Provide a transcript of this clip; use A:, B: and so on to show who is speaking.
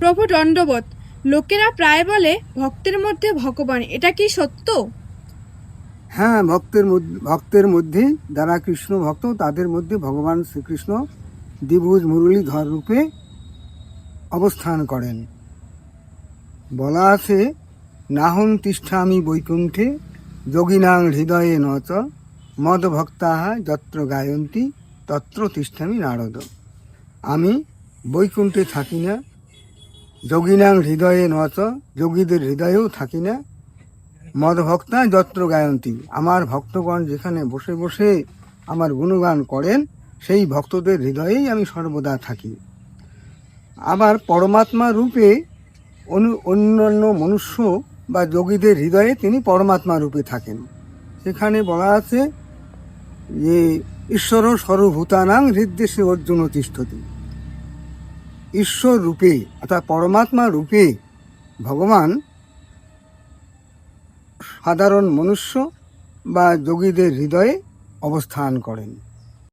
A: প্রভু দণ্ডবত। লোকেরা প্রায় বলে ভক্তের মধ্যে ভগবান, এটা কি সত্য?
B: হ্যাঁ, ভক্তের মধ্যে যারা কৃষ্ণ ভক্ত তাদের মধ্যে ভগবান শ্রীকৃষ্ণ দ্বিভুজ মুরলীধর রূপে অবস্থান করেন। বলা আছে, নাহং তিষ্ঠামি বৈকুণ্ঠে যোগিনাং হৃদয়ে নচ মদ ভক্তাহা যত্র গায়ন্তী তত্র তিষ্ঠামি নারদ। আমি বৈকুণ্ঠে থাকি না, যোগিনাং হৃদয়ে নচ, যোগীদের হৃদয়েও থাকি না, মদ ভক্তা যত্র গায়ন্তী, আমার ভক্তগণ যেখানে বসে বসে আমার গুণগান করেন সেই ভক্তদের হৃদয়েই আমি সর্বদা থাকি। আবার পরমাত্মা রূপে অন্যান্য মনুষ্য বা যোগীদের হৃদয়ে তিনি পরমাত্মা রূপে থাকেন। সেখানে বলা আছে যে ঈশ্বর সর্বভূতানাং হৃদ্দেশে অর্জুন তিষ্ঠতি। ঈশ্বর রূপে অর্থাৎ পরমাত্মা রূপে ভগবান সাধারণ মনুষ্য বা যোগীদের হৃদয়ে অবস্থান করেন।